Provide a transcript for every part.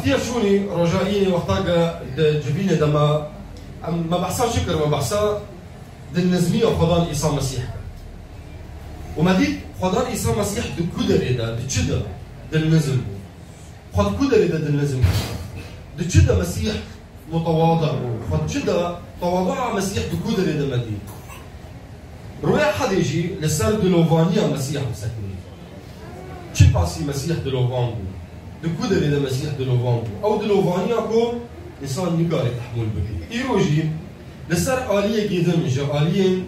كثير شوني رجائيني وقتها جبيني دما ما بحصل شكر ما بحصل دالنزمية وخضان عيسى مسيح وما ديك خضان عيسى مسيح دكودر إذا دتشدا دالنزم خد كودر إذا دالنزم دتشدا مسيح متواضع خد شدا تواضع مسيح دكودر إذا ما ديك روي حد يجي لسر دلوفانيا مسيح مسكني شو باسي مسيح دلوفان دكودر إذا مسيح دلوفان أو دلوفانيا كو إنسان نقاري تحمل بكي إيروجي لسر آلية جيدن جا آلية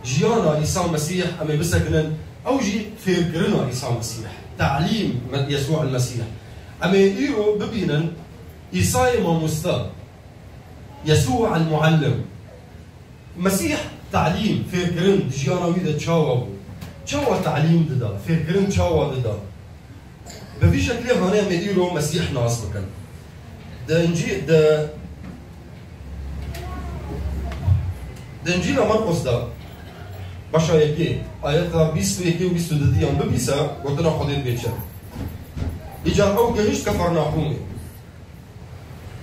جيانا عيسى مسيح أما بسكنن أو جي فيركرنا عيسى مسيح تعليم يسوع المسيح أما إيرو ببينن عيسى ماموستا يسوع المعلم مسيح تعليم فيركرن جيانا ويدا تشاوا تعليم ددا فيركرن تشاوا ددا بفي شكل هنا مديرو مسيح ناس بكن ده انجيل مرقس ده باشا يكي آياتها 21 و 22 ببيسا قلتنا خديت بيتشر إجا أو جهشت كفرناحومي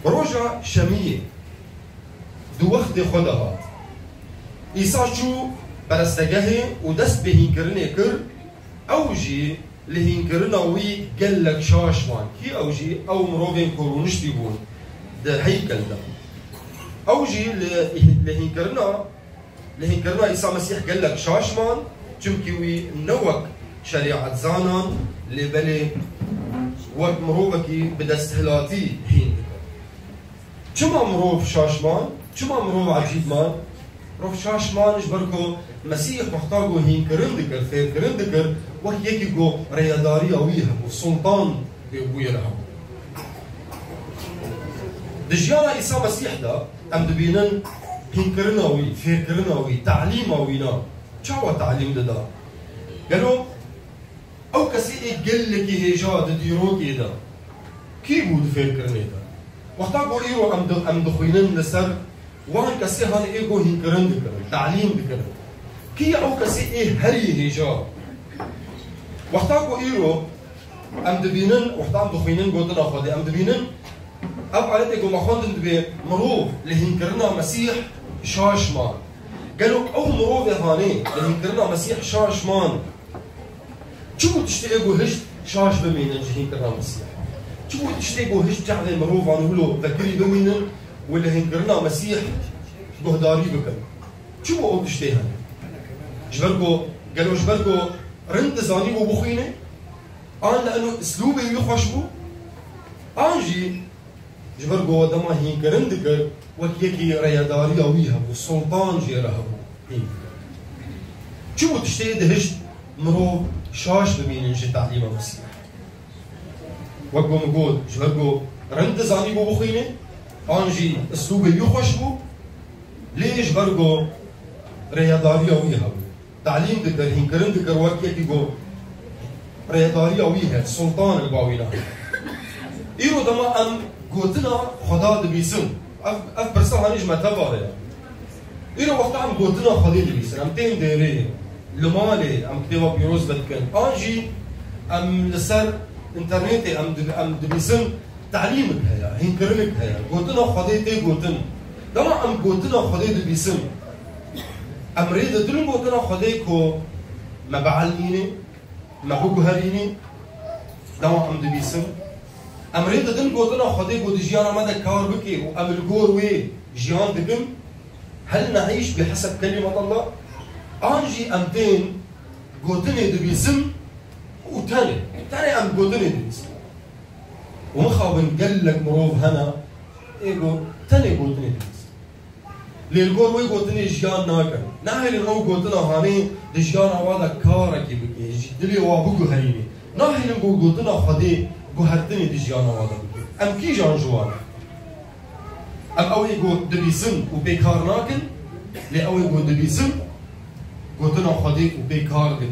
بروجا شمية دو وقت خدها إيسا شو برستجهي ودست بهنكرني كر أو جي لهنكرنا وي قال لك شاشمان كي أو جي أو مروفين كورونش بيقول ده هيكل ده أو جي لهنكرنا عيسى مسيح قال لك شاشمان چمكي وي نوك شريعة زانان لبلي وقت مروفكي بدستهلاتي هين چما مروف شاشمان چما مروف عجيب مان مروف شاشمان جبركو مسيح محتاجو هنكرن دكر فيركرن دكر وقت يكي جو رياداري أويها وسلطان بويرها دجيانا عيسى مسيح ده أم دبينن هنكرناوي فيركرناوي تعليماوينا شو تعليم ده قالوا أو كسي قال لك هيجا ديروكي ده كي بود فيركرني ده وقتا قوليرو أم دخوينن لسر وان كسي هان إيجو هنكرن دكر تعليم دكر كي أو كسي هري هيجا وقتا قوليرو أم دبينن وقتا أم دخوينن قوتنا خدي أم دبينن أب عليك يقول مخوندن دبي مروف لهنكرنا مسيح شاشمان قالوا أو مروف هاني لهنكرنا مسيح شاشمان شو تشتاقوا هشت شاش بمينن لهنكرنا مسيح شو تشتاقوا هشت جعل مروف عنه له ذكري بمينن ولا هنكرنا مسيح بهداري بكم شو أو تشتاقها جبركو قالوا جبركو رنت زاني وبخيني أنا لأنه أسلوبي يخشبو أنجي جبرقو دما هنكرن دكر وكيكي رياداري أويها والسلطان جيرها شو تشتي دهشت مرو شاش بمين انجي تعليم المسيح وقو مقول جبرقو رند زاني بو بخيني أنجي أسلوبي يخشبو ليش جبرقو رياداري أويها تعليم دكر هنكرن دكر وكيكي جو رياداري أويها السلطان الباوينا إيرو دما أم قوتنا خدا دبيسن اف برسا هانيج ما تباري إيرو وقت عم قوتنا خدا دبيسن أم تين ديري لمالي أم كتابة بيروز بدكن أنجي أم لسر إنترنتي أم دبيسن تعليمك هيا هنكرنك هيا قوتنا خدا تي قوتن دما أم قوتنا خدا دبيسن أم ريد دلن قوتنا خدا كو ما بعلميني ما بقهريني دما أم دبيسن أمريد دن قوتنا خدي قد جيانا ماذا كار بكي وأم الجور وي جيان دكم هل نعيش بحسب كلمة الله؟ أنجي أمتين قوتني دبيسم وتاني أم قوتني دبيسم ومخابن قال لك مروف هنا إيجو تاني قوتني دبيسم للجور وي قوتني جيان ناكن ناهي لنو قوتنا هاني دجيانا ماذا كاركي بكي دلي وابوكو هريني ناهي لنو قوتنا خدي بهرتني دجيانا وادا أم كي جان جوانا أم أوي قو دبيسن وبيكار ناكن لأوي قو دبيسن قوتنا خديك وبيكار دكن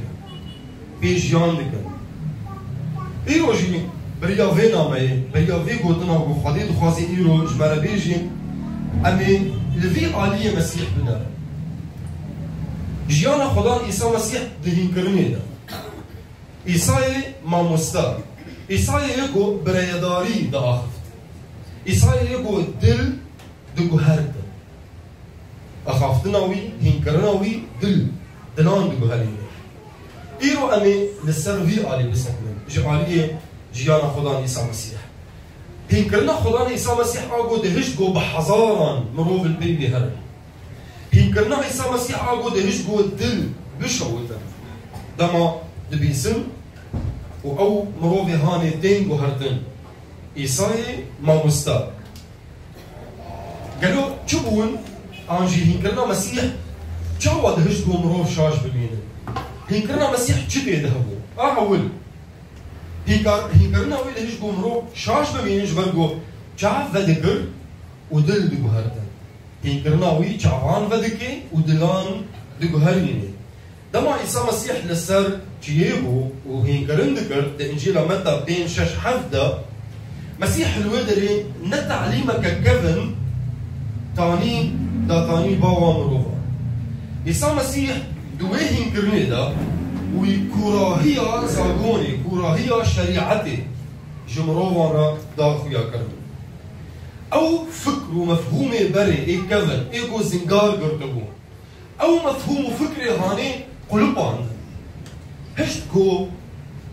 بيجيان دكن إيرو جي بريا فينا ماي بريا في قوتنا قو خديك خاصي إيرو جمارا بيجي أمي لفي آلية مسيح بنا جيانا خدان إيسا مسيح دهين كرني دا إيساي ما مستا إيساي يكو بريداري داخل إسرائيل يقول دل دقو هرد أخافتناوي هنكرناوي دلان دقو هريني إيرو أمي للسرفي آلي بسكمن جعالية جيانا خدان إيسا مسيح هنكرنا خدان إيسا مسيح آقو دهشقو بحزاران مروف البيبي هرد هنكرنا إيسا مسيح آقو دهشقو دل بشوتن دما دبيسم أو مروفي هاني دين وهردن إيساي ما مستاق قالوا شبون أنجي هنكرنا مسيح جاوا دهشقو مروف شاش ببينن هنكرنا مسيح جدي دهبو أول هنكرنا ويل دهشقو مروف شاش ببينن جبرقو جاف ودكر ودل دقو هردن هنكرنا وي جاوان ودكي ودلان دقو هريني دما عيسى مسيح لسر جيبو وهنكرن ذكر ده انجيل متى بين شش حفده مسيح الودري نتعليمك كفن تاني باوا مروفا عيسى مسيح دوي هنكرني ده وكراهية زاغوني كراهية شريعتي جمروفانا داخويا كرم او فكر ومفهومي بري اي كفن ايكو زنجار قرتبو او مفهوم وفكري هاني قلوبان هشتكو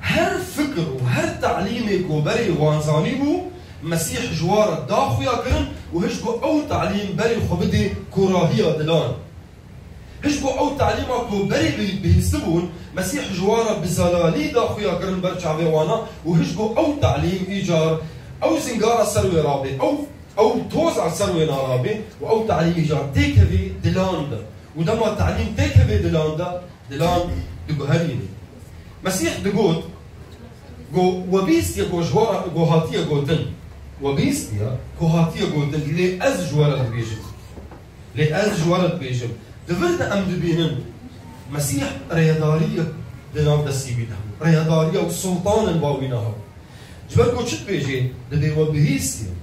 هر فكر وهر تعليمي كو بري وانزاني بو مسيح جوار داخويا كرن وهشتكو او تعليم بري خبدي كراهية دلان هشتكو او تعليم كو بري بيسبون مسيح جوار بزلالي داخويا كرن برشعبي وانا وهشتكو او تعليم ايجار او زنجارة سروي رابي او توزع سروي نارابي او تعليم ايجار تيكفي دلان ده ودما التعليم تيكفي دلان دقو هريني مسيح دقوت جو وبيستيا جو جوارا جو هاتيا جوتن وبيستيا جو هاتيا جوتن لي از جوارا بيجم دفرت ام دبينن مسيح ريادارية دنام دسيبي ده ريادارية والسلطان الباوينها جبركو شت بيجي دبي وبيستيا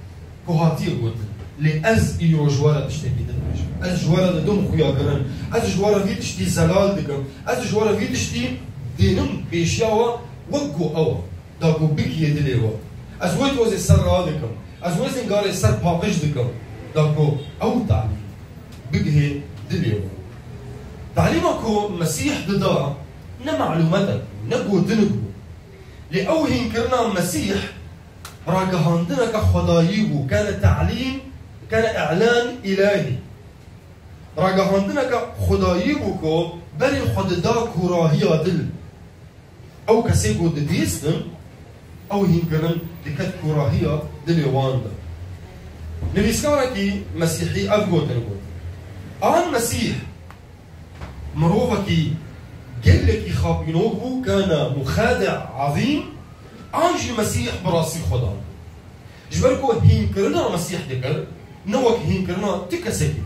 جو هاتيا جوتن لي از ايرو جوارا تشتكي دبيجم از جوارا دم خويا قرن از جوارا في تشتي زلال دكم از جوارا في تشتي دينم بيشياوا وقو أوا داكو بكي دليوا از ويت وزي سر رادكم از وزن قاري سر باقش دكم داكو أو تعليم بكي دليوا تعليمكو مسيح ددا نمعلومتك نقو دنقو لأوهن كرنا مسيح راقهاندنا كخدايبو كان تعليم كان إعلان إلهي راقهاندنا كخدايبو كو بري خددا كراهية دل أو كسيكو دبيستن أو هنكرن لكت كراهية دل يواندا نبيسكاركي مسيحي أفقو تنقو آن مسيح مروفكي قلك يخابينوه كان مخادع عظيم آنجي مسيح براسي خدا جبركو هنكرنا مسيح دكر نوك هنكرنا تكسكي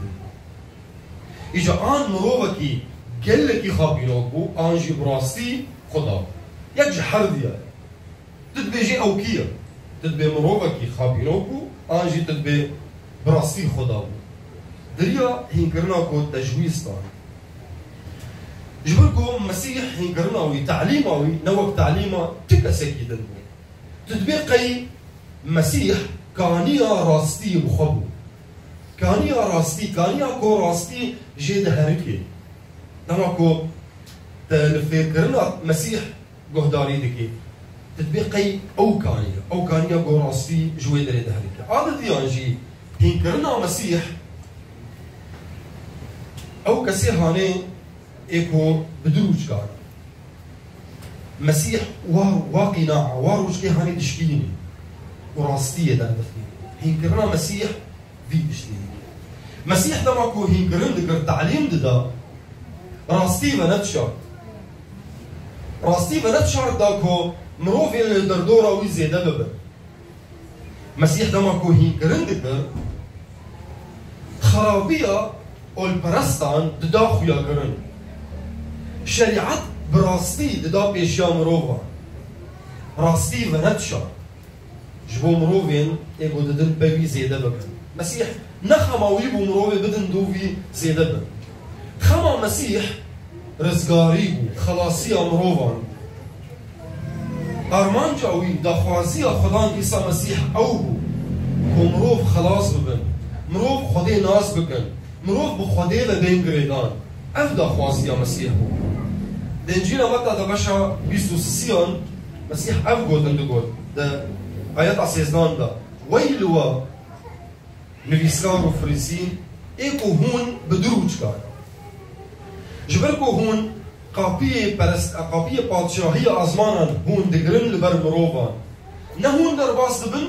إجا آن مروفكي قلك يخابينوه آنجي براسي خدا يكجي حرديا تدبي أوكيا تدبي مروفكي خابينوه آنجي تدبي براسي خدا دريا هنكرناكو تجويزتان جبركو مسيح هنكرناوي تعليماوي نوك تعليما تكسكي دنبو تدبيقي مسيح كانيا راستي بخبو كانيا راستي كانيا كو راستي جيد هركي نماكو تلفكرنا مسيح قهداري دكي تدبيقي او كانيا كو راستي جوي دري هركي هذا ديانجي هنكرنا مسيح او كسي هاني ايكو بدروج كان مسيح واقناع واروج كي هاني تشكيني وراستيه دا هنكرنا مسيح في تشكيني مسيح دماكو هنكرن دكر تعليم دا راستي بنتشار داكو مروفي الدردورة ويزي دبب مسيح دماكو هنكرن دكر خرابية والبرستان دا خويا كرن شريعت براستي دا بيشيا مروفا راستي بنتشار جبو مروفين ايقو ددن بابي زي دبب مسيح نخما ويبو مروفي بدن دوفي زي دبب خما مسيح رزقاريبو خلاصيا مروفان أرمان جاوي داخوازيا خدان إيسا مسيح أوبو كو مروف ناس بکن مروف بخوده و بین گریدان افدا خواستی مسیح بو دنجیل متا دا بشا 23 مسیح اف گوتن دو گوت دا آیات اسیزدان دا ویلوا نویسران و فریسین ایکو هون بدروج کار جبرکو هون قاپیه پادشاهی آزمانان هون دگرن لبر مروفان نه هون درباس دبن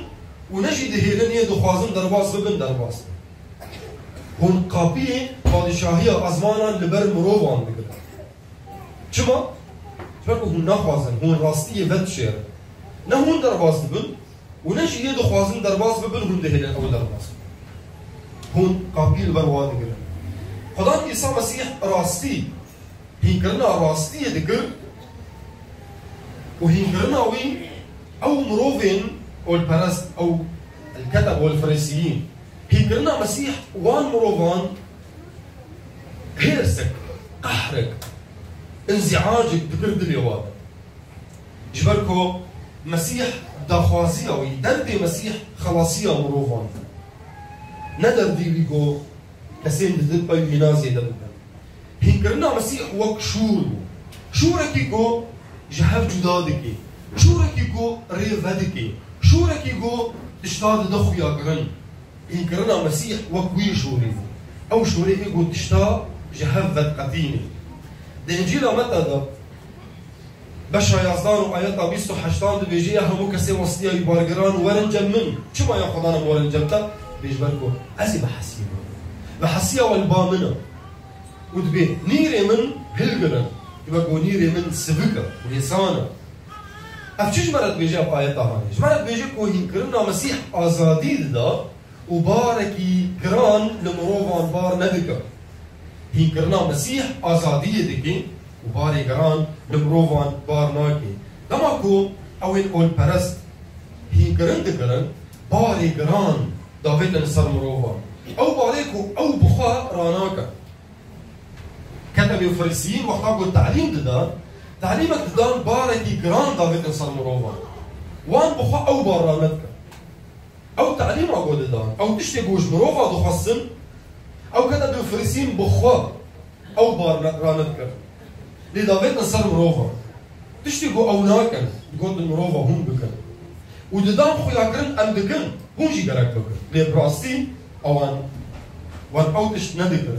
و نجی دهیلن یه دخوازن درباس ببن درباس هون قاپیه پادشاهی آزمانان لبر مروفان دگرن چما؟ جبرکو هون نخوازن هون راستی ود شیر نه هون درباس دبن و نجی یه دخوازن درباس ببن هون دهیلن او درباس هون قاپیه لبر وان دگرن خدا عیسی مسیح راستی هینکرنا راستی دکر و هینکرنا وی او مروفين او البرست او الكتب والفريسيين هینکرنا مسیح وان مروفان هيرسك قهرك انزعاجك دكر دليوان جبركو مسيح داخوازية وي دردي مسيح خلاصية مروفان ندر دي بيكو كسين ددد باي بينازي دبن هینکرنا مسیح وک شور شورکی گو جهف جدادکی شورکی گو ریودکی شورکی گو تشتاد دخویا گرن هینکرنا مسیح وک وی شوری او شوری گو تشتا جهف ودقتینی ده انجیل متا دا بشا یازدان و آیتا 28 دا بیجیه همو کسی وسطیه بارگران ورنجم من چما یا خدانا ورنجم تا بیج برکو ازی بحسیه والبامنه ودبي نيري من هلجرن يبقى نيري من سبكة ولسانة أفتش مرات بيجي بآيات هاني مرات بيجي كو هينكرنا مسيح آزادي دا وباركي كران لمروفان بار ندكا هينكرنا مسيح آزادي دكي وباري كران لمروفان بار ناكي لما كو أوين أول برست هينكرن دكرن باري كران دافيد نصر مروفان أو باريكو أو بخا راناكا كتب الفريسيين وحتى التعليم ددان تعليمك ددان باركي جران دافيد نصر مروفان وان بخا او بارانتك او تعليم اقو ددان او تشتي بوش مروفا دخصن او كتب الفريسيين بخا او بارانتك لدافيد نصر مروفان تشتي بو او ناكن تقول المروفا هم بكن وددان خويا كرن ام دكن هم جي قرق بكن لبراستي او وان او تشت ندكن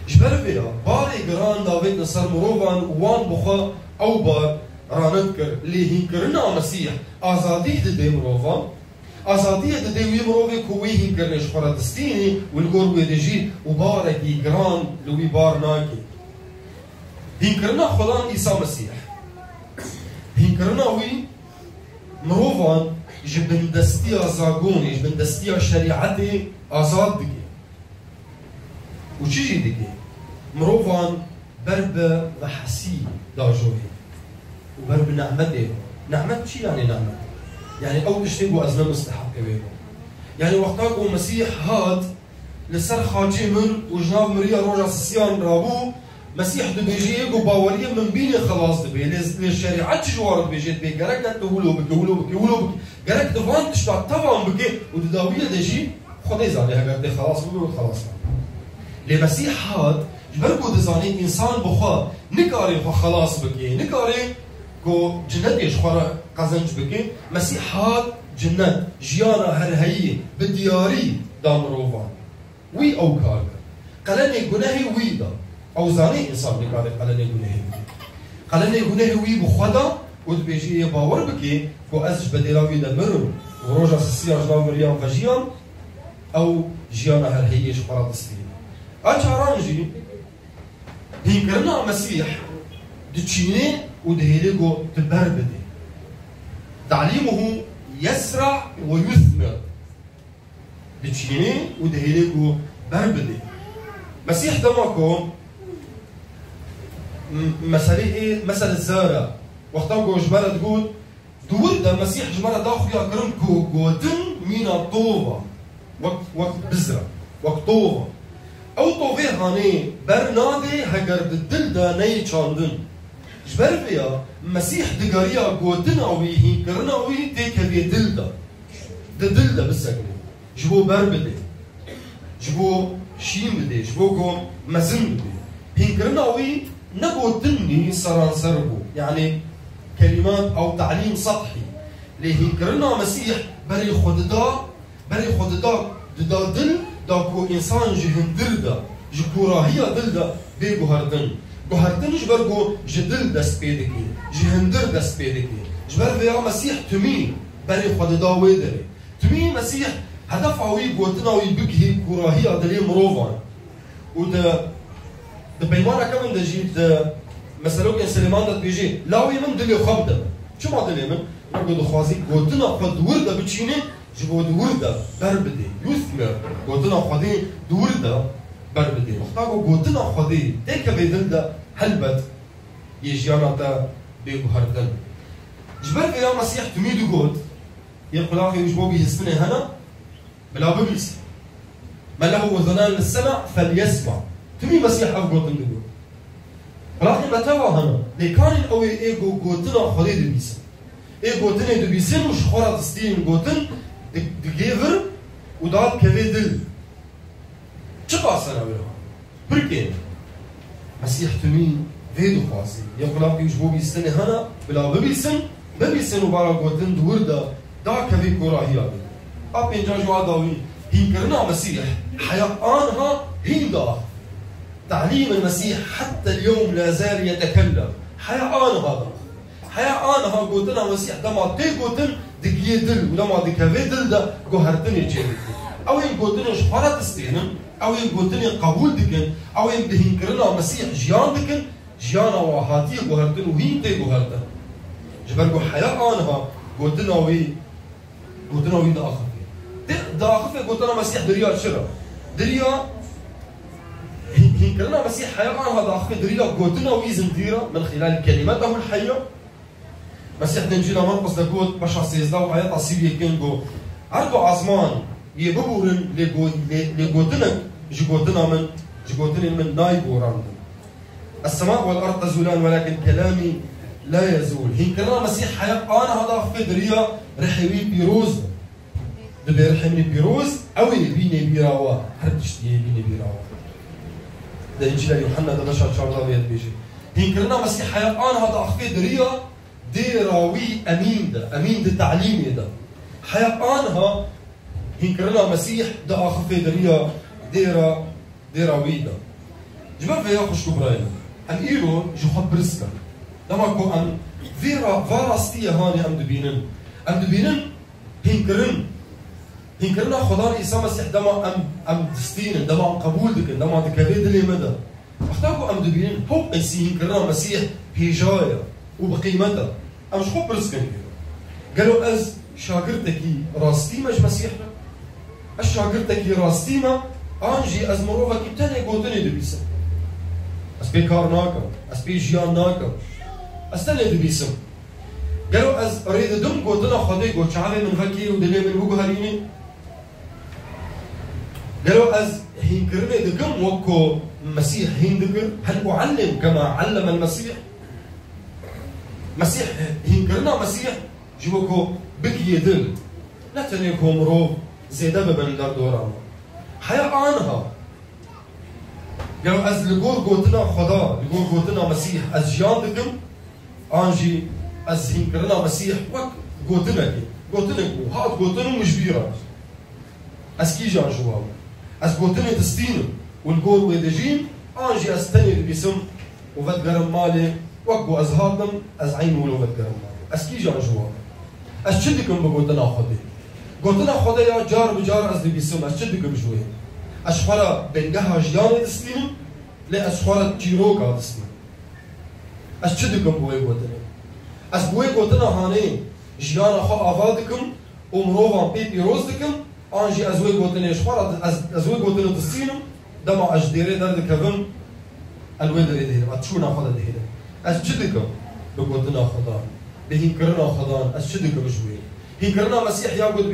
جبر بيا باري جران دافيد نصر مروفان وان بخا او بار رانتكر اللي هينكرنا مسيح ازادي دي مروفان ازادي دي وي مروفي كوي هينكرنش خراتستيني والغور ويدجي وباركي جران لوي بار ناكي هينكرنا خدان عيسى مسيح هينكرنا وي مروفان جبن دستيا زاغون جبن دستيا شريعتي ازاد دي وشيجي دي مروفان برب وحسي داجوهي وبرب نعمته نعمت شي يعني نعمت يعني او تشتبوا ازمه مستحق بيهم يعني وقتاكو مسيح هاد لسر خاجي من وجناب مريا روجا سسيان رابو مسيح دو بيجي يقو باوريه من بيني خلاص دبي للشريعه جوار بيجي بي قرك تقولوا بك قرك دفان تشتا طبعا بكي وداويه دجي خدي زاليها قرتي خلاص بقول خلاص لمسيح هاد جبركو دزاني انسان بخوا نكاري خو خلاص بكي نكاري كو جنتيش خورا قزنج بكي مسيح هاد جنت جيانا هرهيي بدياري دامروفان وي او كارك قلني جناهي وي دا او زاني انسان نكاري قلني جناهي قلني جناهي وي بخدا ودبيجي باور بكي كو ازج بديراوي دا مرم وروجا سسيا جناو مريم فجيان او جيانا هرهيي خورا دستين اجارانجي هينكرنا مسيح دتشيني ودهيليغو تبربدي تعليمه يسرع ويثمر دتشيني ودهيليغو بربدي مسيح دماكو مسألة ايه؟ مسألة الزارع وقتاكو جبالة تقول دور دا مسيح جبالة داخل يا كرمكو قوتن مين الطوبة وقت بزرة وقت طوبة او طوفي هاني برنادي هجر الدل دا ني چاندن جبر فيها مسيح دقاريا قوتن اوي هي كرنا اوي تيك هبي دل دا دل دا بسكني جبو بربدي جبو شين بديش بوكو مزن بدي هينكرنا وي نقوتني سرانسر بو يعني كلمات او تعليم سطحي لي هينكرنا مسيح بري خددا دل داكو انسان جهندر دا جكوراهيا دل دا بيجو هردن جبرجو جدل دست بيدكي جهندر دست بيدكي جبر فيا مسيح تمي بري خددا ويدري تمي مسيح هدف عوي قوتنا ويبكي كوراهيا دلي مروفان وده بيمانا كمان ده جيت مثلا كان سليمان ده بيجي لاوي من دلي خبده شو ما دلي من نقول خوازي قوتنا قد ورده بتشيني جبوا دورده بربدي يثمر قوتنا خدي دورده بربدي محتاجو قوتنا خدي ديك بيدلدا هلبت يجيانا تا بيجو هردن جبر يا مسيح تميدو قوت يقول اخي يجبو بيسمني هنا بلا ببلس ما له اذنان للسمع فليسمع تمي مسيح افقو تندقو ولكن بتوا هنا لكان اوي ايجو قوتنا خدي دبيسن اي قوتنا دبيسن وش خورا تستين قوتن دجيفر وداد كذي دل شقا سنة ويرها بركين مسيح تمي فيدو خاصي يقول لك يجبو بيستني هنا بلا ببيسن وبارا قوتن دوردا دا كذي كوراهيا أبين جاجو عداوي هينكرنا مسيح حياة آنها هيندا تعليم المسيح حتى اليوم لا زال يتكلم حياة آنها حياة آنها قوتنا مسيح دما تي قوتن دقيه دل ودما دكافي دل دا قهرتني جيري أو ين قوتني شفارة تستينم أو ين قوتني قبول دكن أو ين بهينكرنا مسيح جيان دكن جيانا وهاتي قهرتن وهين تي قهرتن جبرقو حياة آنها قوتنا وي دا أخفي دا أخفي قوتنا مسيح دريا شرا دريا هينكرنا مسيح حياة آنها دا أخفي دريا قوتنا وي زنديرا من خلال كلماته الحية مسيح دنجينا مرقس لقوت بشع سيزدا وآيات عصيبية كنقو عرضو عزمان يببورن لقوتنا جقوتنا من نايبو راندن السماء والأرض تزولان ولكن كلامي لا يزول هينكرنا مسيح حياة آنها دا أخفي دريا رحوي بيروز دبي رحمني بيروز أو يبيني بيراوا هردشت يبيني بيراوا ده إنجيل يوحنا ده بشع شاردا بيت بيجي هينكرنا مسيح حياة آنها دا أخفي دريا ديراوي أمين ده تعليمي ده حياة آنها هينكرنا مسيح ده أخفي دريا ديراوي ده جبر فيها خش كبراينا أن إيرو جو خبرسكا لما كو أن فاراستيا هاني أم دبينن هينكرنا خدار عيسى مسيح دما أم دستين دما أم قبول دكن دما دكابيد اللي مدى احتاجوا أم دبينن هو قيسي هينكرنا مسيح هجاية وبقيمتها أمش خب برسكن قالوا أز شاكرتكي راستيما إيش مسيحنا الشاكرتكي راستيما أنجي أز مروفا كيبتاني قوتني دبيسم أسبي كارناكا أسبي جياناكا أستني دبيسم قالوا أز أريد دم قوتنا خدي قوت شعبي من هكي ودلي من بوغو هريني قالوا أز هينكرني دقم وكو مسيح هيندقر هل أعلم كما علم المسيح مسيح هينكرنا مسيح جوكو بكي يدل لا تنيكو مروف زي دببن دار دوران حياة آنها قالوا أز لقور قوتنا خدا لقور قوتنا مسيح أز جيان دقم أنجي أز هينكرنا مسيح وك قوتنا كي قوتنا كو هاد قوتنا مجبيرا أز كي جان جواب أز قوتنا تستينو والقور ويدجين أنجي أز تاني بسم وفد قرم مالي وقو أز هادم أز عين ولو فد قرم مالي أز كي جان جواب أز شدكم بقوتنا خدي قوتنا خدي يا جار بجار أز بسم أز شدكم جوي أشخرا بنجها جيان تستينو لا أشخرا تيروكا تستينو أز شدكم بوي قوتنا أز بوي قوتنا هاني جيانا خو أفادكم ومروفان بيبي روزدكم أنجي أزوي قوتنا أشخرا أزوي قوتنا تستينو دما أجديري دار كفن الويدري دهير أتشونا خدا دهير أشدكم بقوتنا خدان بهينكرنا خدان أشدكم جوي هينكرنا مسيح ياقود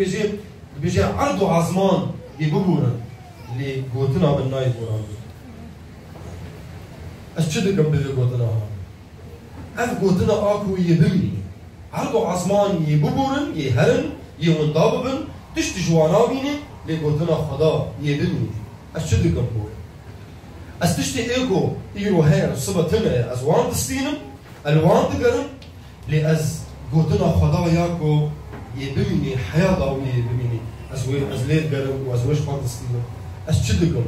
بيجي عرض عزمان يبورن لقوتنا بالنايد وران أشدكم بقوتنا أف قوتنا آكو يبمني عرض عزمان يبورن يهرن يونداببن تشت جوانا بيني لقوتنا خدا يبمني أشتدكم هو أستشتي إيجو إيرو هير صبا تمري أز وان دستينم الوان دقرم لأز قوتنا خداياكو يبميني حياة ضاوية يبميني أز ليد قرم وأز وش وان دستينم أشتدكم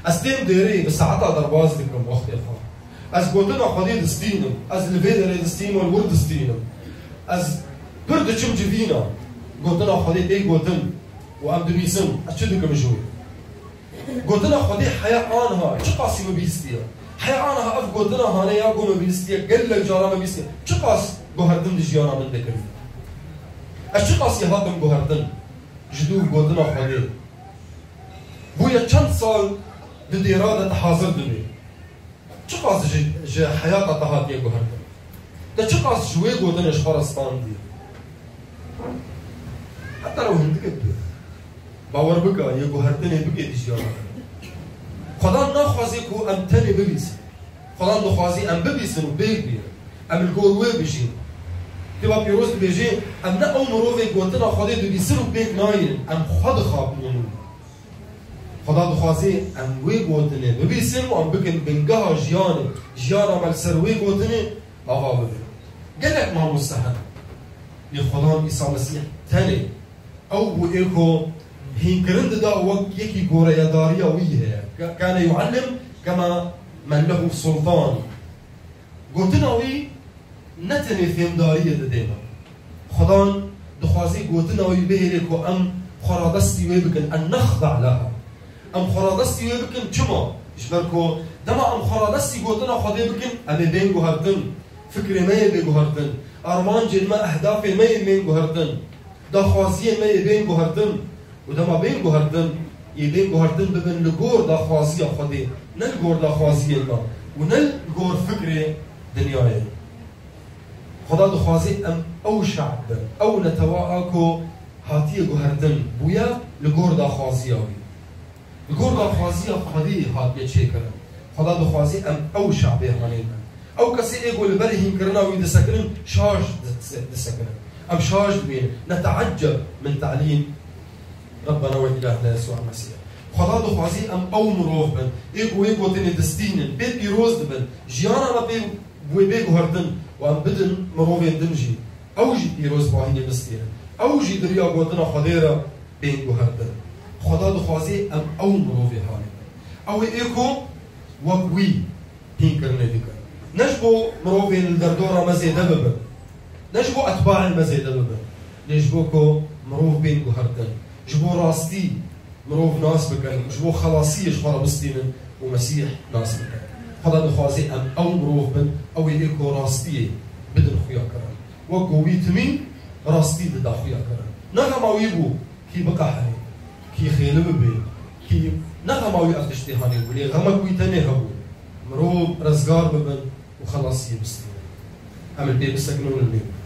أستيم ديري بساعتها درباز لكم وقت إخوان أز قوتنا خدي دستينم أز لفيدا لي دستينم والورد دستينم أز برد چم جفينا قوتنا خدي إيه قوتن وأم دبيسم أشتدكم شوي قوتنا خدي حياة آنها چه قاسي مبيستيا حياة آنها أف قوتنا هانا يا قو مبيستيا قل لك جارا مبيستيا چه قاس قهردن دجيانا من دكري أش چه قاسي هاتم قهردن جدو قوتنا خدي بويا چند سال بدي إرادة حاضر دني چه قاس جي حياة تهاتي قهردن ده چه قاس شوي قوتنا شخرستان دي حتى لو هندك بي باور بكا يقو هرتني بكي ديشيانا خدان نخوازي كو ام تاني ببيسن خدان نخوازي ام ببيسن و بيك بير ام القوروي بيجين تبا بيروز بيجين ام نقو مروفي قوتنا خدي دو بيسن و بيك ناين ام خد خابنون خدان نخوازي ام وي قوتني ببيسن و ام بكن بنقها جيانا مال سروي قوتني اغا ببين قلق ما مستحن لخدان إيسا مسيح تاني او ايكو هينكرند دا وقت يكي قورا يداريا ويه كان يعلم كما من له سلطان قوتنا وي نتني فهم داريا دينا خدان دخوازي قوتنا وي بهلكو ام خرادستي ويبكن ان نخضع لها ام خرادستي ويبكن چما اشبركو دما ام خرادستي قوتنا خدي بكن امي بين قهرتن فكري ما يبين قهرتن ارمان جن ما اهدافي ما يبين قهرتن دخوازي ما يبين قهرتن ودما بين قهرتن يبين قهرتن ببن لغور دا خوازي خدي نل غور دا خوازي ما ونل غور فكري دنياي خدا دا خوازي ام او شعب او نتواكو هاتي قهرتن بويا لغور دا خوازي لغور دا خوازي خدي هات بيتشيكر خدا دا خوازي ام او شعب هانين او كسي يقول برهين كرنا ويدسكرن شاش دسكرن ام شاش بين نتعجب من تعليم ربنا وإلهنا يسوع المسيح خدا دو خوازي ام او مروف بن ايقو تني دستينن بيت بيروز دبن جيانا ما بي بوي بيقو هردن وام بدن مروفين دمجي او جي بيروز باهيني بستيرن او جي دريا قوتنا خديرا بيقو هردن خدا دو خوازي ام او مروفي هاني او ايقو وقوي هين كرنا ديكا نجبو مروفين الدردورة مزي دببن نجبو اتباع المزي دببن نجبوكو مروف بيقو هردن جبو راستي مروف ناس بكن جبو خلاصية جبارة بستينن ومسيح ناس بكن خدا دخوازي ام او مروف بن او يليكو راستي بدن خويا كران وقو ويتمين راستي ددا خويا كران نغم ويبو كي بقى حري كي خيلو بي كي نغم ويأفتشتي هاني ولي غمك ويتني هبو مروف رزقار ببن وخلاصية بستينن عمل بي بسكنون المين